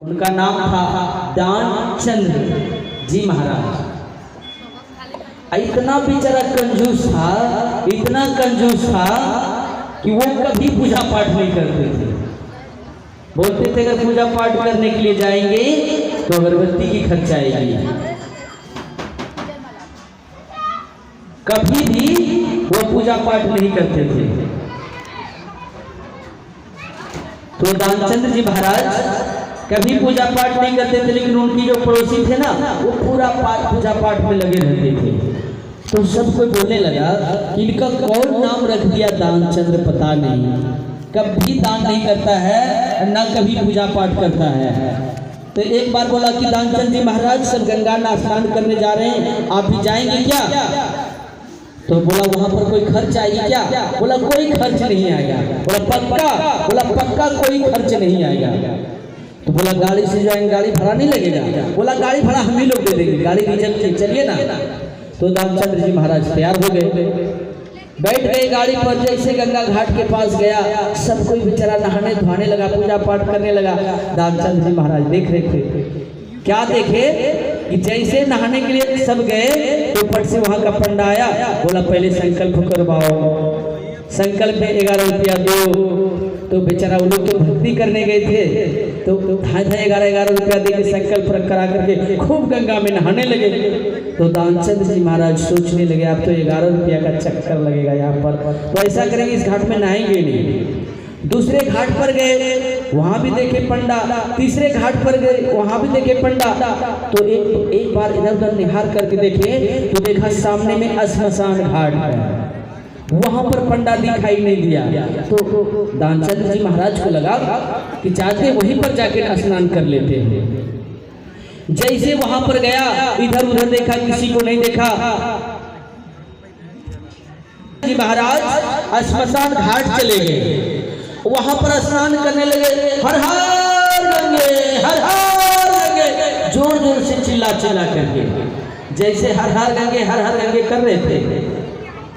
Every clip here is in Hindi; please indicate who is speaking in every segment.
Speaker 1: उनका नाम था दानचंद्र जी महाराज। इतना बेचारा कंजूस था, इतना कंजूस था कि वो कभी पूजा पाठ नहीं करते थे। बोलते थे अगर पूजा पाठ करने के लिए जाएंगे तो अगरबत्ती की खर्च आएगी। कभी भी वो पूजा पाठ नहीं करते थे। तो दानचंद्र जी महाराज कभी पूजा पाठ नहीं करते थे, लेकिन उनकी जो पड़ोसी थे ना वो पूरा पूजा पाठ में लगे रहते थे। तो सबको बोलने लगा कि इनका कौन नाम रख दिया दानचंद्र, पता नहीं, कभी दान नहीं करता है ना कभी पूजा पाठ करता है। तो एक बार बोला कि दानचंद्र जी महाराज सब गंगा में स्नान करने जा रहे हैं, आप भी जाएंगे क्या? तो बोला वहां पर कोई खर्च आएगी क्या? बोला कोई खर्च नहीं आएगा। बोला पक्का? बोला पक्का कोई खर्च नहीं आएगा। तो बोला गाड़ी से जाएंगे, गाड़ी भाड़ा नहीं लगेगा? बोला गाड़ी भाड़ा हम ही लोग दे देंगे, गाड़ी रिजर्व की, चलिए ना। तो दानचंद्र जी महाराज तैयार हो गए, बैठ गए गाड़ी पर। जैसे गंगा घाट के पास गया, सब कोई बेचारा नहाने धोने लगा, पूजा पाठ करने लगा। दानचंद्र जी महाराज देख रहे थे। क्या देखे कि जैसे नहाने के लिए सब गए तो फट से वहां का पंडा आया। बोला पहले संकल्प करवाओ। संकल्प में 11 रुपया दो। तो बेचारा वो लोग तो भक्ति करने गए थे, तो 11 रुपया दे के संकल्प करा करके खूब गंगा में नहाने लगे। तो दानचंद्र जी महाराज सोचने लगे अब तो 11 रुपया का चक्कर लगेगा यहाँ पर, तो ऐसा करेंगे इस घाट में नहाएंगे नहीं। दूसरे घाट पर गए, वहां भी देखे पंडा। तीसरे घाट पर गए, वहां भी देखे पंडा। तो एक बार इधर उधर निहार करके देखे तो देखा सामने में श्मशान घाट है, वहां पर पंडा दिखाई नहीं दिया। तो दानचंद्र जी महाराज को लगा कि जाके वहीं पर जाके स्नान कर लेते हैं। जैसे वहां पर गया, इधर उधर देखा, किसी को नहीं देखा। जी महाराज श्मशान घाट चले गए, वहां पर स्नान करने लगे। हर हर गंगे, हर हर गंगे, जोर जोर से चिल्ला चिल्ला करके। जैसे हर हर गंगे कर रहे थे,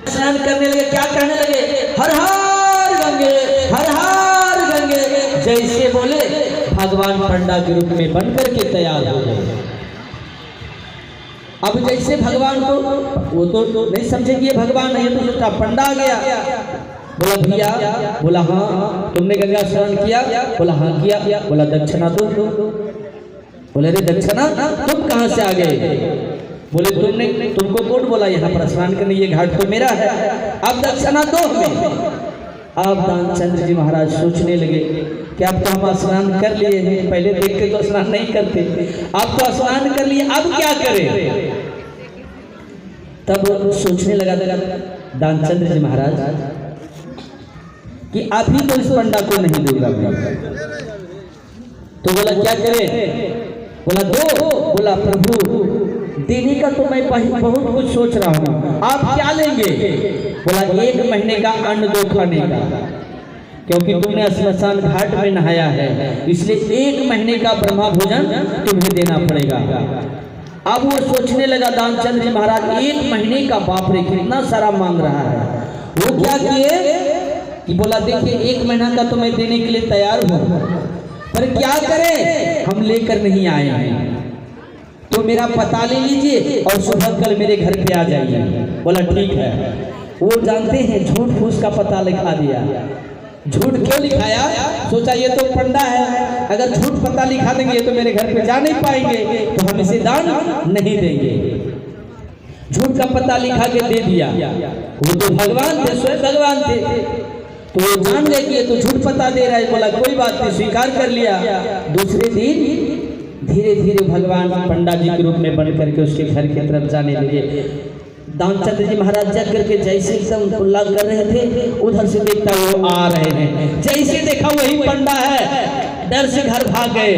Speaker 1: स्नान करने लगे। क्या कहने लगे? हर हर गंगे, हर हर गंगे। जैसे बोले भगवान पंडा के रूप में बन करके तैयार हो गए। अब जैसे भगवान को वो तो नहीं समझे कि ये भगवान है, ये तो सोचा पंडा आ गया। बोला भैया? बोला हाँ। तुमने गंगा स्नान किया? बोला हाँ किया। बोला दक्षिणा दो। बोले रे दक्षिणा तुम कहाँ से आ गए? बोले तुमको कौन बोला यहाँ पर स्नान करने, ये घाट तो मेरा है, अब दक्षिणा दो हमें। अब दानचंद्र जी महाराज सोचने लगे कि अब तो हम स्नान कर लिए हैं, पहले देख के तो स्नान नहीं करते, अब तो स्नान कर लिए, अब क्या करें? तब सोचने लगा दानचंद्र जी महाराज कि अभी तो इस पंडा को नहीं दूंगा। तो बोला क्या करें? बोला दो। बोला प्रभु देने का तो मैं बहुत कुछ सोच रहा हूँ, आप क्या लेंगे? बोला 1 महीने का अन्न दो खाने का, क्योंकि तुमने श्मशान घाट में नहाया है, इसलिए 1 महीने का ब्रह्मा भोजन तुम्हें देना पड़ेगा। अब वो सोचने लगा दानचंद्र जी महाराज 1 महीने का, बाप रे कितना सारा मांग रहा है। वो क्या किए कि बोला देखिए 1 महीना का तो मैं देने के लिए तैयार हूँ, पर क्या करें, हम लेकर नहीं आए हैं, तो मेरा पता ले लीजिए और सुबह कल मेरे घर पे आ जाइए। बोला ठीक है। वो जानते हैं झूठ फूस का पता लिखा दिया। झूठ क्यों लिखाया? सोचा ये तो पंडा है, अगर झूठ पता लिखा देंगे तो मेरे घर पे जा नहीं पाएंगे, तो हम इसे दान नहीं देंगे। झूठ का पता लिखा के दे दिया। वो तो भगवान थे, स्वयं भगवान थे, तो वो जान गए कि ये तो झूठ पता दे रहा है। बोला कोई बात नहीं, स्वीकार कर लिया। दूसरे दिन धीरे धीरे भगवान पंडा जी के रूप में बन करके उसके घर की तरफ जाने लगे। दानचंद्र जी महाराज जा करके जैसे एकदम कुल्ला कर रहे थे, उधर से देखता वो आ रहे हैं। जैसे देखा वही पंडा है, डर से घर भाग गए।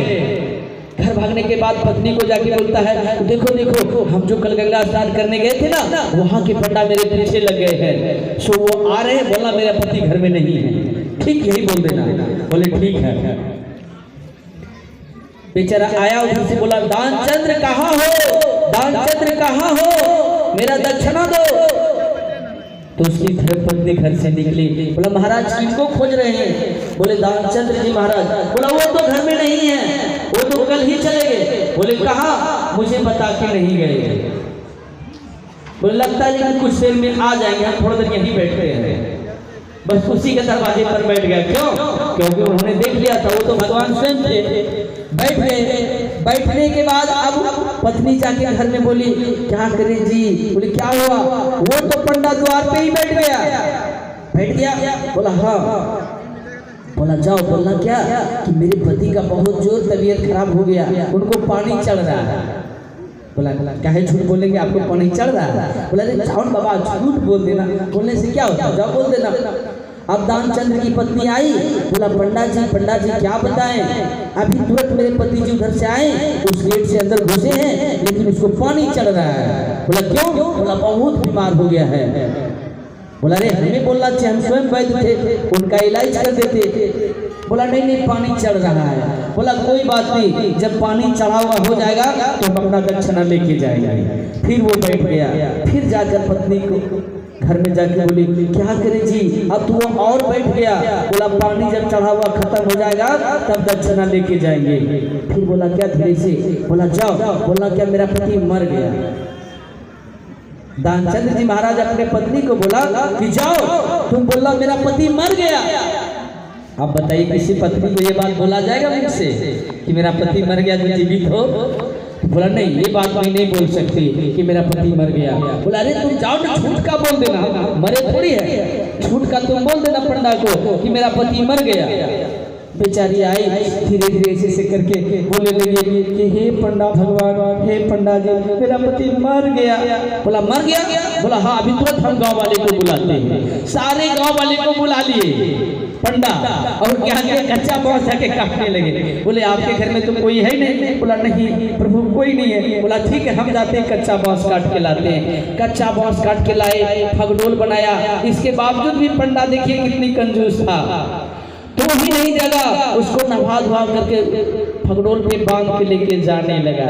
Speaker 1: घर भागने के बाद पत्नी को जाके बोलता है देखो देखो हम जो कल गंगा स्नान करने गए थे ना, वहां के पंडा मेरे पीछे लग गए हैं, सो वो आ रहे हैं। बोला मेरा पति घर में नहीं है। ठीक यही बोल देना। बोले ठीक है। बेचारा आया उधर से, बोला दानचंद्र कहाँ हो? दानचंद्र कहाँ हो? मेरा दक्षिणा दो। तो उसकी धर्मपत्नी घर से निकली। बोला महाराज किसको खोज रहे हैं? बोले दानचंद्र जी महाराज। बोला वो तो घर में नहीं है, वो तो कल ही चले गए। बोले कहाँ? मुझे बता के नहीं गए। बोले लगता है लेकिन कुछ देर में आ जाएंगे, हम थोड़ी देर यहीं बैठे हैं। बस उसी के दरवाजे पर बैठ गया। क्यों? क्योंकि उन्होंने देख लिया था वो तो भगवान स्वयं थे। बैठ गए। बैठने के बाद अब पत्नी जाके घर में बोली क्या करें जी? बोले क्या हुआ? वो तो पंडा द्वार पे ही बैठ गया। बैठ गया? बोला हाँ। बोला जाओ। बोलना क्या? कि मेरे पति का बहुत जोर तबीयत खराब हो गया, उनको पानी चढ़ रहा है। बोला काहे झूठ बोलेंगे, आपको पानी चढ़ रहा है? बोला अरे जाओ बाबा, झूठ बोल देना, बोलने से क्या होता है, जाओ बोल देना। अब दानचंद्र की पत्नी आई। बोला पंडा जी क्या बताएं, अभी तुरंत मेरे पति जी उधर से आए, उस गेट से अंदर घुसे हैं, लेकिन उसको पानी चढ़ रहा है। बोला क्यों? बोला बहुत बीमार हो गया है। बोला अरे हमें बोलना चाहिए, हम स्वयं वैद्य थे, उनका इलाज कर देते। बोला नहीं पानी चढ़ रहा है। बोला कोई बात नहीं, जब पानी चढ़ा हुआ हो जाएगा तो हम अपना दक्षिणा लेके जाएंगे। फिर वो बैठ गया। फिर जाकर पत्नी को घर में जाके बोली क्या करें जी? अब तो वो और बैठ गया। बोला पानी जब चढ़ा हुआ खत्म हो जाएगा तब दक्षिणा लेके जाएंगे। फिर बोला क्या धीरे से? बोला जाओ। बोला क्या मेरा पति मर गया? दानचंद्र जी महाराज अपने पत्नी को बोला कि जाओ, तुम बोला मेरा पति मर गया। आप बताइए किसी पत्नी को ये बात बोला जाएगा मुझसे कि मेरा पति मर गया जो जीवित हो? बोला नहीं, ये बात मैं नहीं बोल सकती कि मेरा पति मर गया। बोला अरे तुम जाओ ना, झूठ का बोल देना, मरे थोड़ी है, झूठ का तुम बोल देना पंडा को कि मेरा पति मर गया। बेचारी आई, धीरे धीरे ऐसे करके बोलने लगी कि हे पंडा भगवान, हे पंडा जी मेरा पति मर गया। बोला मर गया? बोला हाँ, अभी तुरंत हम गांव वाले को बुलाते हैं। सारे गांव वाले को बुला लिए पंडा, और क्या किया, कच्चा बांस जाके काटने लगे। बोले आपके घर में तो कोई है नहीं? बोला नहीं प्रभु कोई नहीं है। बोला ठीक है, हम जाते हैं कच्चा बांस काट के लाते हैं। कच्चा बांस काट के लाए, फगडोल बनाया। इसके बावजूद भी पंडा देखिए कितनी कंजूस था, तो ही नहीं जगा, उसको नहा धुआ करके फगडोल पे बांध के लेके जाने लगा।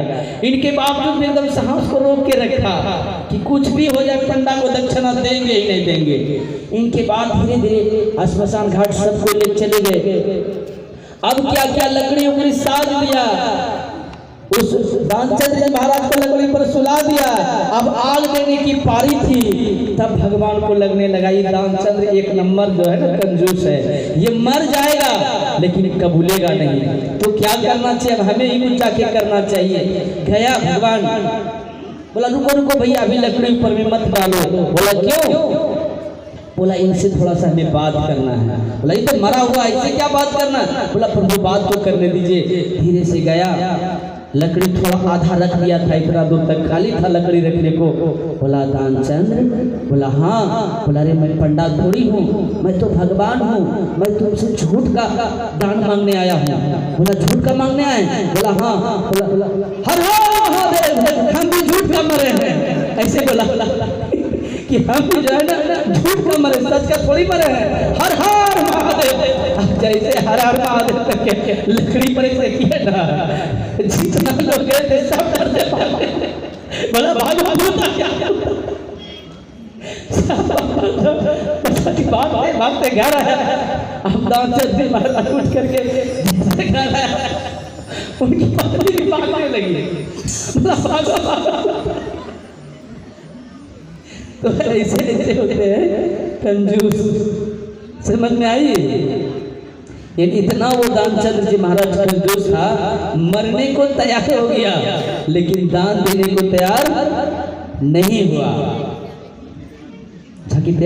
Speaker 1: इनके बावजूद भी एकदम साहस को रोक के रखा कि कुछ भी हो जाए पंडा को दक्षिणा देंगे ही नहीं देंगे। इनके बाद धीरे धीरे श्मशान घाट सबको ले चले गए। अब क्या क्या लकड़ी उकड़ी साज लिया, उस दानचंद्र जी महाराज को लकड़ी पर सुला दिया। अब आग देने की पारी थी, तब भगवान को लगने लगा ये दानचंद्र एक नंबर जो है ना कंजूस है, ये मर जाएगा लेकिन कबूलेगा नहीं, तो क्या करना चाहिए, हमें ही कुछ जाके करना चाहिए। गया भगवान, बोला रुको रुको भैया, अभी लकड़ी ऊपर में मत डालो। बोला क्यों? बोला इनसे थोड़ा सा हमें बात करना है। बोला ये तो मरा हुआ, इससे क्या बात करना? बोला प्रभु बात तो करने दीजिए। धीरे से गया, लकड़ी थोड़ा आधा रख दिया था, इतना दूर तक खाली था लकड़ी रखने को। बोला दानचंद्र? बोला हाँ। बोला अरे मैं पंडा थोड़ी हूँ, मैं तो भगवान हूँ, मैं तुमसे झूठ का दान मांगने आया हूँ। बोला झूठ का मांगने आए? बोला हाँ। बोला हर महादेव, हम भी झूठ का मरे हैं। ऐसे बोला कि हम भी जो है ना झूठ का मरे, सच का थोड़ी मरे हैं। हर हर महादेव, जैसे हर हर महादेव करके लकड़ी पर ऐसे किया ना, जितना लोग गए थे सब डरते भागे। बोला भागो भागते घर आया। अब दानचंद्र जी महाराज उठ करके घर आया, उनकी पत्नी भी भागने लगी। बोला भागो। तो ऐसे ऐसे होते हैं कंजूस, समझ में आई? इतना वो दानचंद्र जी महाराज कंजूस था, मरने को तैयार हो गया लेकिन दान देने को तैयार नहीं हुआ।